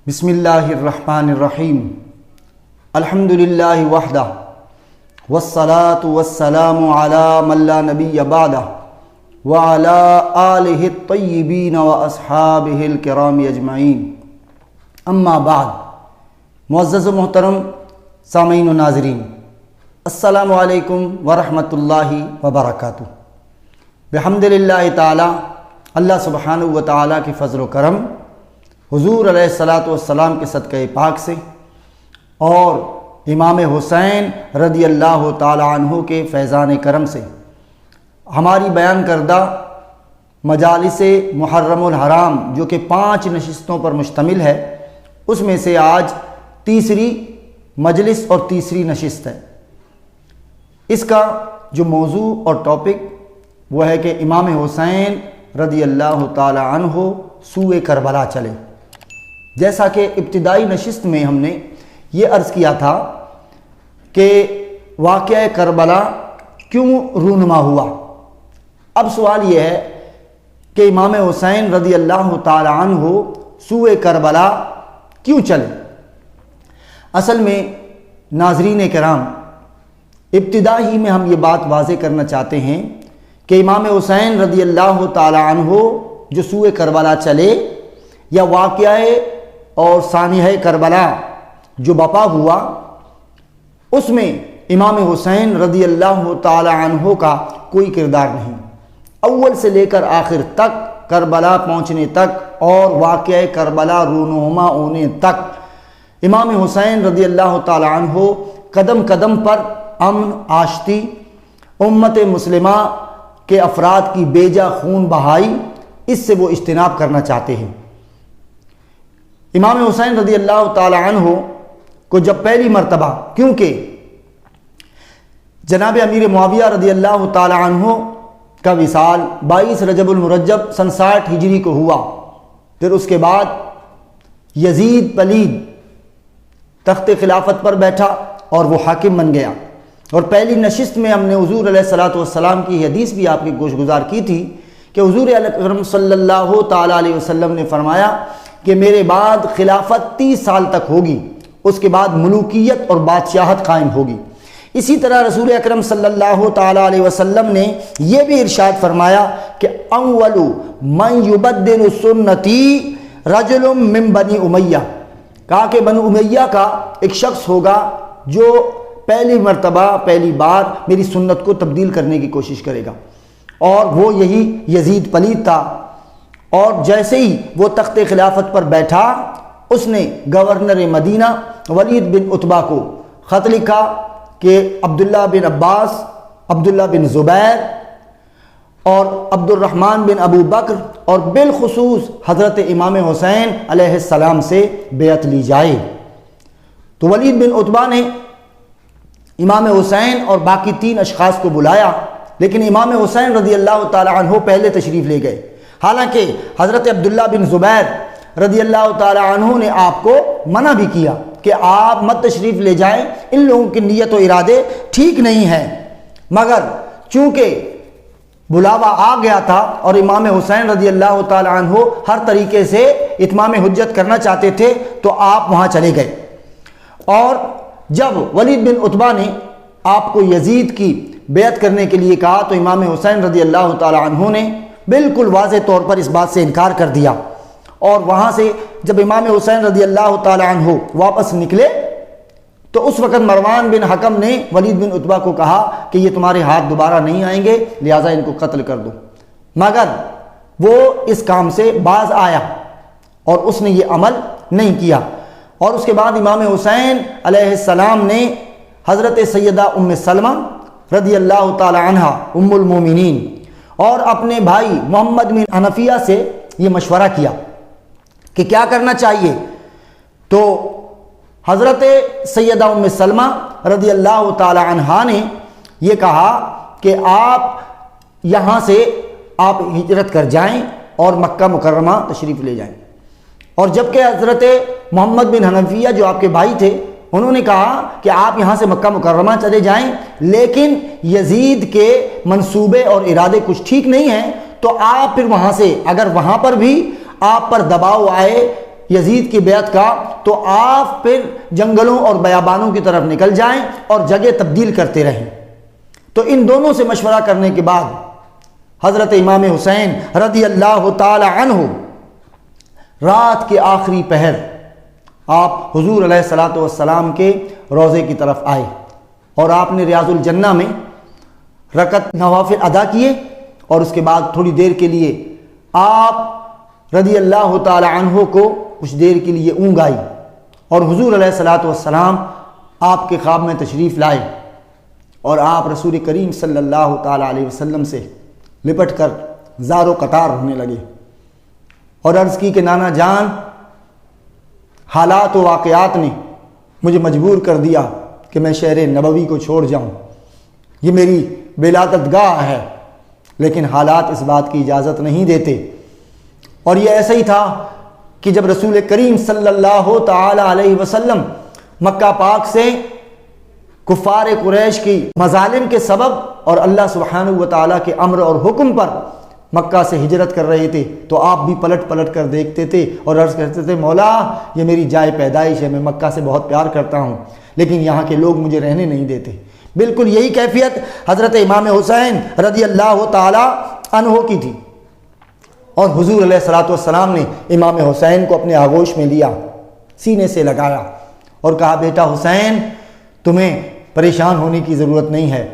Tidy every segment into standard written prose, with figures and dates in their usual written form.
بسم اللہ الرحمن الرحیم الحمدللہ وحدہ والصلاة والسلام علی من لا نبی بعدہ وعلی آلہ الطیبین واصحابہ الکرام اجمعین اما بعد۔ معزز و محترم سامعین و ناظرین، السلام علیکم ورحمۃ اللہ وبرکاتہ۔ بحمد اللہ تعالی، اللہ سبحانہ و تعالیٰ کے فضل و کرم، حضور علیہ الصلاۃ والسلام کے صدقہ پاک سے اور امام حسین رضی اللہ تعالی عنہ کے فیضان کرم سے ہماری بیان کردہ مجالس محرم الحرام جو کہ 5 نشستوں پر مشتمل ہے، اس میں سے آج تیسری مجلس اور تیسری نشست ہے۔ اس کا جو موضوع اور ٹاپک وہ ہے کہ امام حسین رضی اللہ تعالی عنہ سوئے کربلا چلے۔ جیسا کہ ابتدائی نشست میں ہم نے یہ عرض کیا تھا کہ واقعہ کربلا کیوں رونما ہوا، اب سوال یہ ہے کہ امام حسین رضی اللہ تعالی عنہ سوئے کربلا کیوں چلے۔ اصل میں ناظرین کرام، ابتدا ہی میں ہم یہ بات واضح کرنا چاہتے ہیں کہ امام حسین رضی اللہ تعالی عنہ جو سوئے کربلا چلے یا واقعہ اور سانحہ کربلا جو بپا ہوا، اس میں امام حسین رضی اللہ تعالی عنہ کا کوئی کردار نہیں۔ اول سے لے کر آخر تک، کربلا پہنچنے تک اور واقعہ کربلا رونما ہونے تک، امام حسین رضی اللہ تعالی عنہ قدم قدم پر امن آشتی، امت مسلمہ کے افراد کی بیجا خون بہائی، اس سے وہ اجتناب کرنا چاہتے ہیں۔ امام حسین رضی اللہ تعالی عنہ کو جب پہلی مرتبہ، کیونکہ جناب امیر معاویہ رضی اللہ تعالی عنہ کا وصال 22 رجب المرجب سن 60 ہجری کو ہوا، پھر اس کے بعد یزید پلید تخت خلافت پر بیٹھا اور وہ حاکم بن گیا۔ اور پہلی نشست میں ہم نے حضور علیہ الصلاۃ والسلام کی حدیث بھی آپ کی گوش گزار کی تھی کہ حضور اکرم صلی اللہ تعالی علیہ وسلم نے فرمایا کہ میرے بعد خلافت 30 سال تک ہوگی، اس کے بعد ملوکیت اور بادشاہت قائم ہوگی۔ اسی طرح رسول اکرم صلی اللہ تعالی علیہ وسلم نے یہ بھی ارشاد فرمایا کہ اول من یبدل سنتی رجل من بنی امیہ، کہا کہ بنو امیہ کا ایک شخص ہوگا جو پہلی مرتبہ پہلی بار میری سنت کو تبدیل کرنے کی کوشش کرے گا، اور وہ یہی یزید پلید تھا۔ اور جیسے ہی وہ تخت خلافت پر بیٹھا، اس نے گورنر مدینہ ولید بن عتبہ کو خط لکھا کہ عبداللہ بن عباس، عبداللہ بن زبیر اور عبد الرحمن بن ابو بکر اور بالخصوص حضرت امام حسین علیہ السلام سے بیعت لی جائے۔ تو ولید بن عتبہ نے امام حسین اور باقی 3 اشخاص کو بلایا، لیکن امام حسین رضی اللہ تعالی عنہ پہلے تشریف لے گئے، حالانکہ حضرت عبداللہ بن زبیر رضی اللہ تعالی عنہ نے آپ کو منع بھی کیا کہ آپ مت تشریف لے جائیں، ان لوگوں کی نیت و ارادے ٹھیک نہیں ہیں، مگر چونکہ بلاوا آ گیا تھا اور امام حسین رضی اللہ تعالی عنہ ہر طریقے سے اتمام حجت کرنا چاہتے تھے، تو آپ وہاں چلے گئے۔ اور جب ولید بن عتبہ نے آپ کو یزید کی بیعت کرنے کے لیے کہا تو امام حسین رضی اللہ تعالی عنہ نے بالکل واضح طور پر اس بات سے انکار کر دیا، اور وہاں سے جب امام حسین رضی اللہ تعالی عنہ واپس نکلے تو اس وقت مروان بن حکم نے ولید بن عتبہ کو کہا کہ یہ تمہارے ہاتھ دوبارہ نہیں آئیں گے، لہٰذا ان کو قتل کر دو، مگر وہ اس کام سے باز آیا اور اس نے یہ عمل نہیں کیا۔ اور اس کے بعد امام حسین علیہ السلام نے حضرت سیدہ ام سلمہ رضی اللہ تعالی عنہ ام المومنین اور اپنے بھائی محمد بن حنفیہ سے یہ مشورہ کیا کہ کیا کرنا چاہیے۔ تو حضرت سیدہ ام سلمہ رضی اللہ تعالی عنہا نے یہ کہا کہ آپ یہاں سے آپ ہجرت کر جائیں اور مکہ مکرمہ تشریف لے جائیں، اور جبکہ حضرت محمد بن حنفیہ جو آپ کے بھائی تھے، انہوں نے کہا کہ آپ یہاں سے مکہ مکرمہ چلے جائیں، لیکن یزید کے منصوبے اور ارادے کچھ ٹھیک نہیں ہیں، تو آپ پھر وہاں سے اگر وہاں پر بھی آپ پر دباؤ آئے یزید کی بیعت کا تو آپ پھر جنگلوں اور بیابانوں کی طرف نکل جائیں اور جگہ تبدیل کرتے رہیں۔ تو ان دونوں سے مشورہ کرنے کے بعد حضرت امام حسین رضی اللہ تعالی عنہ رات کے آخری پہر آپ حضور علیہ الصلاۃ والسلام کے روضے کی طرف آئے اور آپ نے ریاض الجنہ میں رکعت نوافل ادا کیے، اور اس کے بعد تھوڑی دیر کے لیے آپ رضی اللہ تعالی عنہ کو کچھ دیر کے لیے اونگ آئی، اور حضور علیہ الصلاۃ والسلام آپ کے خواب میں تشریف لائے، اور آپ رسول کریم صلی اللہ تعالی علیہ وسلم سے لپٹ کر زار و قطار ہونے لگے اور عرض کی کہ نانا جان، حالات و واقعات نے مجھے مجبور کر دیا کہ میں شہر نبوی کو چھوڑ جاؤں، یہ میری ولادت گاہ ہے، لیکن حالات اس بات کی اجازت نہیں دیتے۔ اور یہ ایسا ہی تھا کہ جب رسول کریم صلی اللہ تعالی علیہ وسلم مکہ پاک سے کفار قریش کی مظالم کے سبب اور اللہ سبحانہ و تعالیٰ کے امر اور حکم پر مکہ سے ہجرت کر رہے تھے، تو آپ بھی پلٹ پلٹ کر دیکھتے تھے اور عرض کرتے تھے مولا یہ میری جائے پیدائش ہے، میں مکہ سے بہت پیار کرتا ہوں، لیکن یہاں کے لوگ مجھے رہنے نہیں دیتے۔ بالکل یہی کیفیت حضرت امام حسین رضی اللہ تعالی عنہ کی تھی، اور حضور علیہ الصلاۃ والسلام نے امام حسین کو اپنے آغوش میں لیا، سینے سے لگایا اور کہا بیٹا حسین تمہیں پریشان ہونے کی ضرورت نہیں ہے،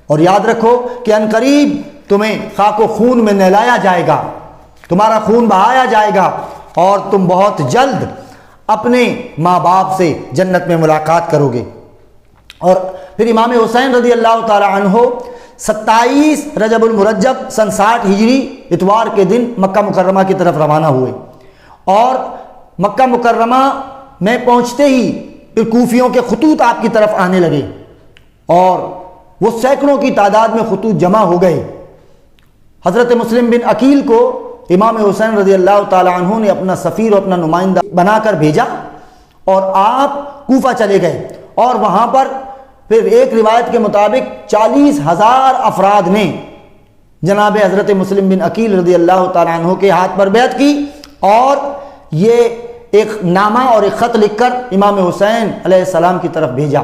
اور یاد رکھو کہ عنقریب تمہیں خاک و خون میں نہلایا جائے گا، تمہارا خون بہایا جائے گا، اور تم بہت جلد اپنے ماں باپ سے جنت میں ملاقات کرو گے۔ اور پھر امام حسین رضی اللہ تعالی عنہ 27 رجب المرجب سن 60 ہجری اتوار کے دن مکہ مکرمہ کی طرف روانہ ہوئے، اور مکہ مکرمہ میں پہنچتے ہی پھر کوفیوں کے خطوط آپ کی طرف آنے لگے، اور وہ سینکڑوں کی تعداد میں خطوط جمع ہو گئے۔ حضرت مسلم بن عقیل کو امام حسین رضی اللہ تعالی عنہ نے اپنا سفیر اور اپنا نمائندہ بنا کر بھیجا، اور آپ کوفہ چلے گئے، اور وہاں پر پھر ایک روایت کے مطابق 40,000 افراد نے جناب حضرت مسلم بن عقیل رضی اللہ تعالی عنہ کے ہاتھ پر بیعت کی، اور یہ ایک نامہ اور ایک خط لکھ کر امام حسین علیہ السلام کی طرف بھیجا۔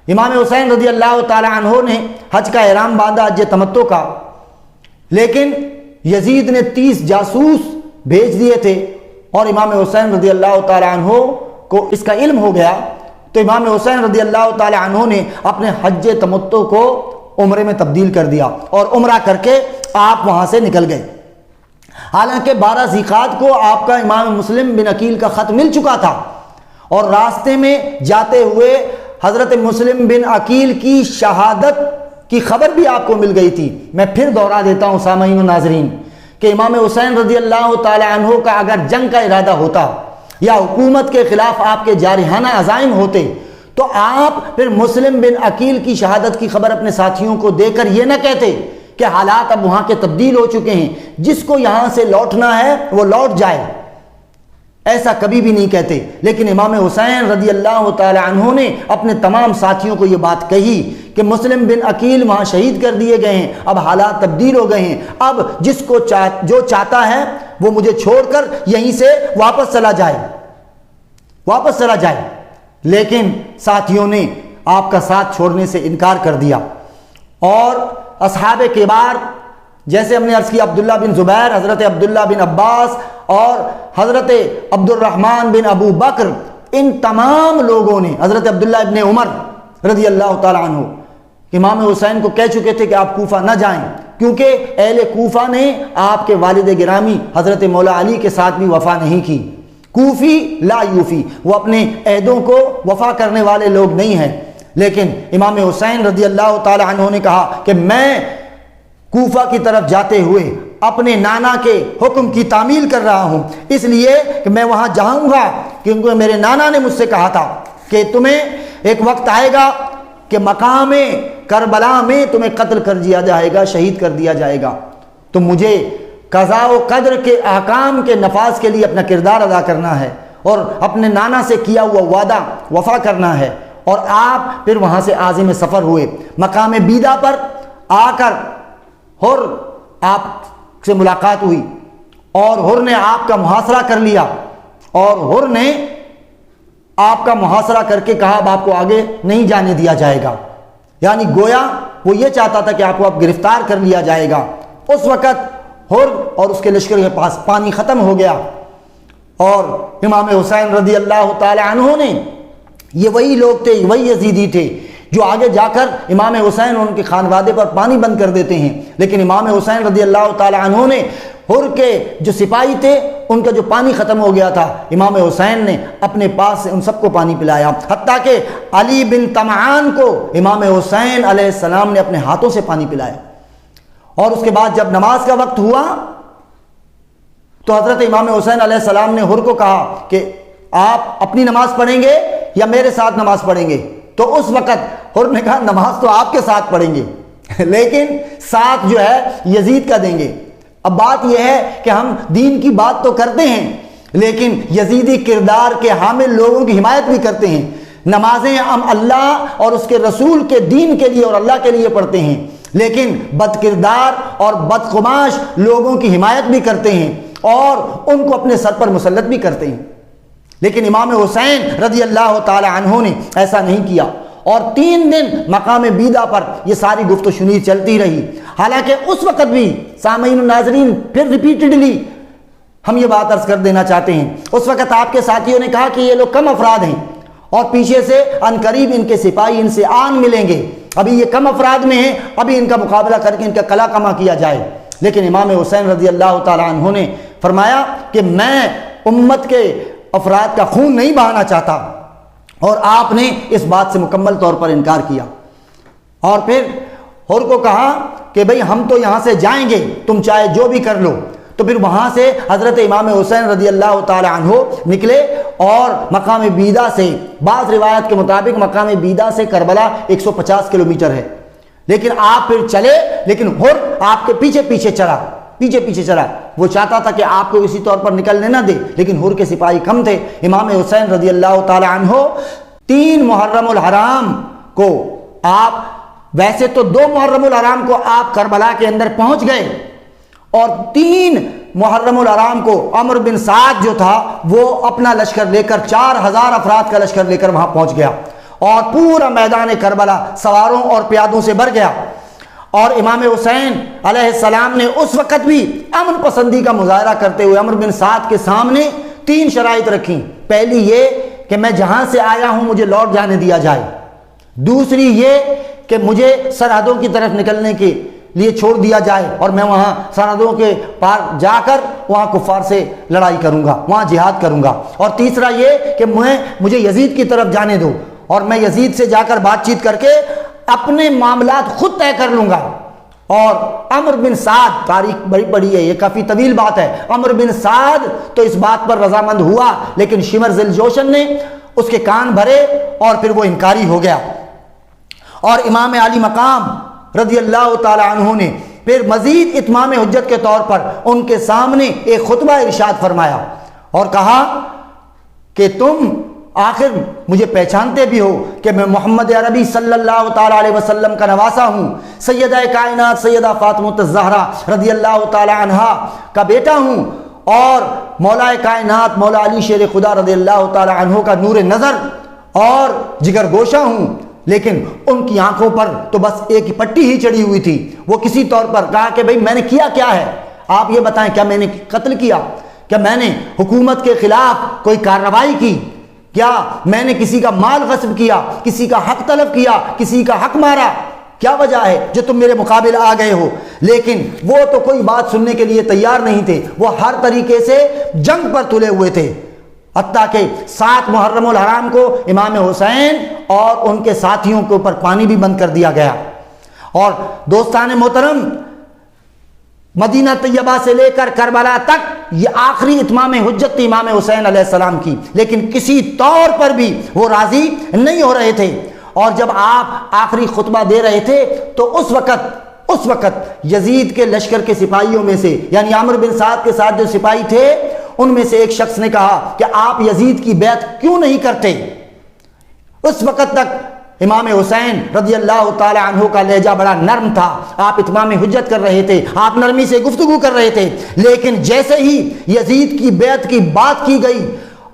امام حسین رضی اللہ تعالی عنہ نے حج کا احرام باندھا، حج تمتع کا، لیکن یزید نے 30 جاسوس بھیج دیے تھے، اور امام حسین رضی اللہ تعالی عنہ کو اس کا علم ہو گیا، تو امام حسین رضی اللہ تعالی عنہ نے اپنے حج تمتع کو عمرے میں تبدیل کر دیا، اور عمرہ کر کے آپ وہاں سے نکل گئے۔ حالانکہ 12 ذیقعد کو آپ کا امام مسلم بن عقیل کا خط مل چکا تھا، اور راستے میں جاتے ہوئے حضرت مسلم بن عقیل کی شہادت کی خبر بھی آپ کو مل گئی تھی۔ میں پھر دوہرا دیتا ہوں سامعین و ناظرین کہ امام حسین رضی اللہ تعالی عنہ کا اگر جنگ کا ارادہ ہوتا یا حکومت کے خلاف آپ کے جارحانہ عزائم ہوتے، تو آپ پھر مسلم بن عقیل کی شہادت کی خبر اپنے ساتھیوں کو دے کر یہ نہ کہتے کہ حالات اب وہاں کے تبدیل ہو چکے ہیں، جس کو یہاں سے لوٹنا ہے وہ لوٹ جائے، ایسا کبھی بھی نہیں کہتے۔ لیکن امام حسین رضی اللہ تعالی عنہ نے اپنے تمام ساتھیوں کو یہ بات کہی کہ مسلم بن عقیل وہاں شہید کر دیے گئے ہیں، اب حالات تبدیل ہو گئے ہیں، اب جس کو جو چاہتا ہے وہ مجھے چھوڑ کر یہیں سے واپس چلا جائے۔ لیکن ساتھیوں نے آپ کا ساتھ چھوڑنے سے انکار کر دیا، اور اصحاب کبار جیسے ہم نے عرض کیا عبداللہ بن زبیر، حضرت عبداللہ بن عباس اور حضرت عبد الرحمن بن ابو بکر، ان تمام لوگوں نے، حضرت عبداللہ ابن عمر رضی اللہ تعالی عنہ، امام حسین کو کہہ چکے تھے کہ آپ کوفہ نہ جائیں، کیونکہ اہل کوفہ نے آپ کے والد گرامی حضرت مولا علی کے ساتھ بھی وفا نہیں کی۔ کوفی لا یوفی، وہ اپنے عہدوں کو وفا کرنے والے لوگ نہیں ہیں۔ لیکن امام حسین رضی اللہ تعالی عنہ نے کہا کہ میں کوفہ کی طرف جاتے ہوئے اپنے نانا کے حکم کی تعمیل کر رہا ہوں، اس لیے کہ میں وہاں جاؤں گا، کیونکہ میرے نانا نے مجھ سے کہا تھا کہ تمہیں ایک وقت آئے گا کہ مقام کربلا میں تمہیں قتل کر دیا جائے گا، شہید کر دیا جائے گا، تو مجھے قضاء و قدر کے احکام کے نفاذ کے لیے اپنا کردار ادا کرنا ہے، اور اپنے نانا سے کیا ہوا وعدہ وفا کرنا ہے۔ اور آپ پھر وہاں سے عازم سفر ہوئے، مقام بیدا پر آ کر حر آپ سے ملاقات ہوئی، اور حر نے آپ کا محاصرہ کر لیا، اور حر نے آپ کا محاصرہ کر کے کہا اب آپ کو آگے نہیں جانے دیا جائے گا، یعنی گویا وہ یہ چاہتا تھا کہ آپ کو اب گرفتار کر لیا جائے گا۔ اس وقت حر اور اس کے لشکر کے پاس پانی ختم ہو گیا، اور امام حسین رضی اللہ تعالی عنہ نے، یہ وہی لوگ تھے، وہی یزیدی تھے جو آگے جا کر امام حسین اور ان کے خانوادے پر پانی بند کر دیتے ہیں، لیکن امام حسین رضی اللہ تعالی عنہ نے حر کے جو سپاہی تھے ان کا جو پانی ختم ہو گیا تھا، امام حسین نے اپنے پاس سے ان سب کو پانی پلایا، حتیٰ کہ علی بن طمعان کو امام حسین علیہ السلام نے اپنے ہاتھوں سے پانی پلایا۔ اور اس کے بعد جب نماز کا وقت ہوا تو حضرت امام حسین علیہ السلام نے حر کو کہا کہ آپ اپنی نماز پڑھیں گے یا میرے ساتھ نماز پڑھیں گے؟ تو اس وقت حر نے کہا نماز تو آپ کے ساتھ پڑھیں گے لیکن ساتھ جو ہے یزید کا دیں گے۔ اب بات یہ ہے کہ ہم دین کی بات تو کرتے ہیں لیکن یزیدی کردار کے حامل لوگوں کی حمایت بھی کرتے ہیں۔ نمازیں ہم اللہ اور اس کے رسول کے دین کے لیے اور اللہ کے لیے پڑھتے ہیں، لیکن بد کردار اور بدخماش لوگوں کی حمایت بھی کرتے ہیں اور ان کو اپنے سر پر مسلط بھی کرتے ہیں۔ لیکن امام حسین رضی اللہ تعالی عنہ نے ایسا نہیں کیا، اور 3 دن مقام بیدہ پر یہ ساری گفت و شنید چلتی رہی۔ حالانکہ اس وقت بھی سامعین و ناظرین پھر ریپیٹڈلی ہم یہ بات عرض کر دینا چاہتے ہیں، اس وقت آپ کے ساتھیوں نے کہا کہ یہ لوگ کم افراد ہیں اور پیچھے سے عنقریب ان کے سپاہی ان سے آن ملیں گے، ابھی یہ کم افراد میں ہیں، ابھی ان کا مقابلہ کر کے ان کا قلع کما کیا جائے۔ لیکن امام حسین رضی اللہ تعالی عنہ نے فرمایا کہ میں امت کے افراد کا خون نہیں بہانا چاہتا، اور آپ نے اس بات سے مکمل طور پر انکار کیا۔ اور پھر حر کو کہا کہ بھئی ہم تو یہاں سے جائیں گے، تم چاہے جو بھی کر لو۔ تو پھر وہاں سے حضرت امام حسین رضی اللہ تعالی عنہ نکلے اور مقام بیدہ سے، بعض روایت کے مطابق مقام بیدہ سے کربلا 150 کلومیٹر ہے، لیکن آپ پھر چلے، لیکن حر آپ کے پیچھے پیچھے چلا، وہ چاہتا تھا کہ آپ کو اسی طور پر نکلنے نہ دے، لیکن حر کے سپاہی کم تھے۔ امام حسین رضی اللہ تعالی عنہ 3 محرم الحرام کو آپ، ویسے تو 2 محرم الحرام کو آپ کربلا کے اندر پہنچ گئے، اور 3 محرم الحرام کو عمرو بن سعد جو تھا وہ اپنا لشکر لے کر 4000 افراد کا لشکر لے کر وہاں پہنچ گیا، اور پورا میدان کربلا سواروں اور پیادوں سے بھر گیا۔ اور امام حسین علیہ السلام نے اس وقت بھی امن پسندی کا مظاہرہ کرتے ہوئے عمرو بن سعد کے سامنے 3 شرائط رکھیں۔ پہلی یہ کہ میں جہاں سے آیا ہوں مجھے لوٹ جانے دیا جائے، دوسری یہ کہ مجھے سرحدوں کی طرف نکلنے کے لیے چھوڑ دیا جائے اور میں وہاں سرحدوں کے پار جا کر وہاں کفار سے لڑائی کروں گا، وہاں جہاد کروں گا، اور تیسرا یہ کہ مجھے یزید کی طرف جانے دو اور میں یزید سے جا کر بات چیت کر کے اپنے معاملات خود طے کر لوں گا۔ اور عمرو بن سعد، تاریخ بڑی بڑی ہے، یہ کافی طویل بات ہے، عمرو بن سعد تو اس بات پر رضامند ہوا، لیکن شمر ذی الجوشن نے اس کے کان بھرے اور پھر وہ انکاری ہو گیا۔ اور امام علی مقام رضی اللہ تعالی عنہ نے پھر مزید اتمام حجت کے طور پر ان کے سامنے ایک خطبہ ارشاد فرمایا اور کہا کہ تم آخر مجھے پہچانتے بھی ہو کہ میں محمد عربی صلی اللہ تعالی علیہ وسلم کا نواسا ہوں، سیدہ کائنات سیدہ فاطمہ الزہرا رضی اللہ تعالی عنہا کا بیٹا ہوں، اور مولا کائنات مولا علی شیر خدا رضی اللہ تعالی عنہ کا نور نظر اور جگر گوشہ ہوں۔ لیکن ان کی آنکھوں پر تو بس ایک پٹی ہی چڑھی ہوئی تھی، وہ کسی طور پر کہا کہ بھئی میں نے کیا کیا ہے، آپ یہ بتائیں، کیا میں نے قتل کیا، کیا میں نے حکومت کے خلاف کوئی کارروائی کی، کیا میں نے کسی کا مال غصب کیا، کسی کا حق طلب کیا، کسی کا حق مارا، کیا وجہ ہے جو تم میرے مقابل آ گئے ہو؟ لیکن وہ تو کوئی بات سننے کے لیے تیار نہیں تھے، وہ ہر طریقے سے جنگ پر تلے ہوئے تھے، حتیٰ کہ 7 محرم الحرام کو امام حسین اور ان کے ساتھیوں کے اوپر پانی بھی بند کر دیا گیا۔ اور دوستان محترم، مدینہ طیبہ سے لے کر کربلا تک یہ آخری اتمام حجت تھی امام حسین علیہ السلام کی، لیکن کسی طور پر بھی وہ راضی نہیں ہو رہے تھے۔ اور جب آپ آخری خطبہ دے رہے تھے تو اس وقت یزید کے لشکر کے سپاہیوں میں سے، یعنی عمرو بن سعد کے ساتھ جو سپاہی تھے ان میں سے ایک شخص نے کہا کہ آپ یزید کی بیعت کیوں نہیں کرتے؟ اس وقت تک امام حسین رضی اللہ تعالی عنہ کا لہجہ بڑا نرم تھا، آپ اتمام حجت کر رہے تھے، آپ نرمی سے گفتگو کر رہے تھے، لیکن جیسے ہی یزید کی بیعت کی بات کی گئی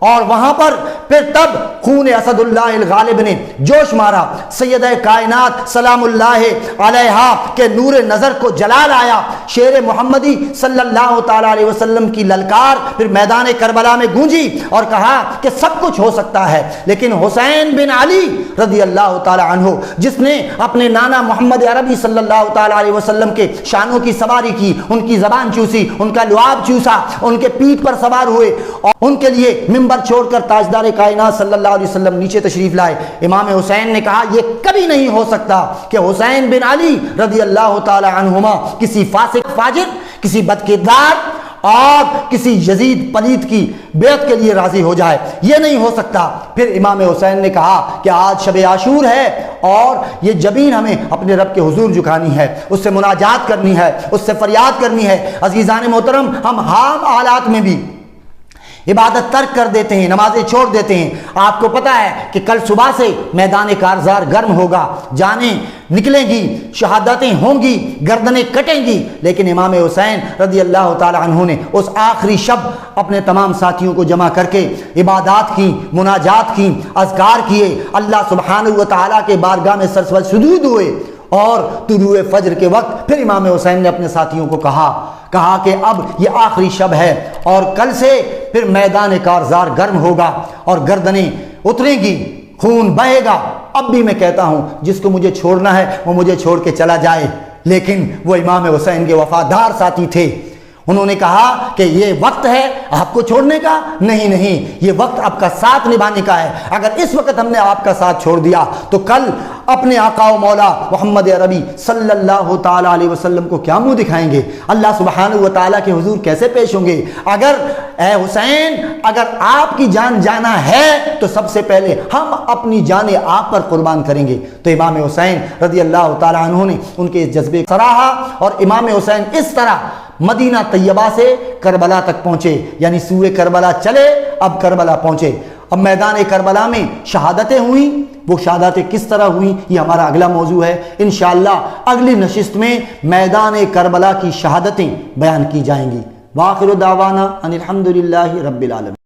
اور وہاں پر پھر تب خون اسد اللہ الغالب نے جوش مارا، سیدہ کائنات سلام اللہ علیہا کے نور نظر کو جلال آیا، شیر محمدی صلی اللہ تعالی علیہ وسلم کی للکار پھر میدان کربلا میں گونجی اور کہا کہ سب کچھ ہو سکتا ہے، لیکن حسین بن علی رضی اللہ تعالی عنہ جس نے اپنے نانا محمد عربی صلی اللہ تعالی علیہ وسلم کے شانوں کی سواری کی، ان کی زبان چوسی، ان کا لعاب چوسا، ان کے پیٹھ پر سوار ہوئے اور ان کے لیے ممبر چھوڑ کر تاجدار کائنات صلی اللہ علیہ وسلم نیچے تشریف لائے، امام حسین نے کہا یہ کبھی نہیں ہو سکتا کہ حسین بن علی رضی اللہ تعالی عنہما کسی فاسق فاجر، کسی بدکردار اور کسی یزید پلید کی بیعت کے لیے راضی ہو جائے، یہ نہیں ہو سکتا۔ پھر امام حسین نے کہا کہ آج شب عاشور ہے اور یہ جبین ہمیں اپنے رب کے حضور جھکانی ہے، اس سے مناجات کرنی ہے، اس سے فریاد کرنی ہے۔ عزیزان محترم، ہم عام حالات میں بھی عبادت ترک کر دیتے ہیں، نمازیں چھوڑ دیتے ہیں۔ آپ کو پتا ہے کہ کل صبح سے میدان کارزار گرم ہوگا، جانیں نکلیں گی، شہادتیں ہوں گی، گردنیں کٹیں گی، لیکن امام حسین رضی اللہ تعالی عنہ نے اس آخری شب اپنے تمام ساتھیوں کو جمع کر کے عبادات کی، مناجات کی، اذکار کیے، اللہ سبحانہ و تعالیٰ کے بارگاہ میں سرسبز سجود ہوئے، اور طلوع فجر کے وقت پھر امام حسین نے اپنے ساتھیوں کو کہا کہ اب یہ آخری شب ہے اور کل سے پھر میدان کارزار گرم ہوگا اور گردنیں اتریں گی، خون بہے گا۔ اب بھی میں کہتا ہوں جس کو مجھے چھوڑنا ہے وہ مجھے چھوڑ کے چلا جائے، لیکن وہ امام حسین کے وفادار ساتھی تھے۔ انہوں نے کہا کہ یہ وقت ہے آپ کو چھوڑنے کا، نہیں، یہ وقت آپ کا ساتھ نبھانے کا ہے۔ اگر اس وقت ہم نے آپ کا ساتھ چھوڑ دیا تو کل اپنے آقا و مولا محمد عربی صلی اللہ تعالی علیہ وسلم کو کیا منہ دکھائیں گے؟ اللہ سبحانہ و تعالیٰ کے حضور کیسے پیش ہوں گے؟ اگر اے حسین، اگر آپ کی جان جانا ہے تو سب سے پہلے ہم اپنی جانیں آپ پر قربان کریں گے۔ تو امام حسین رضی اللہ تعالی عنہ نے ان کے اس جذبے کو سراہا اور امام حسین اس طرح مدینہ طیبہ سے کربلا تک پہنچے، یعنی سوئے کربلا چلے، اب کربلا پہنچے۔ اب میدان کربلا میں شہادتیں ہوئیں، وہ شہادتیں کس طرح ہوئیں یہ ہمارا اگلا موضوع ہے۔ انشاءاللہ اگلی نشست میں میدان کربلا کی شہادتیں بیان کی جائیں گی۔ وآخر دعوانا ان الحمدللہ رب العالمین۔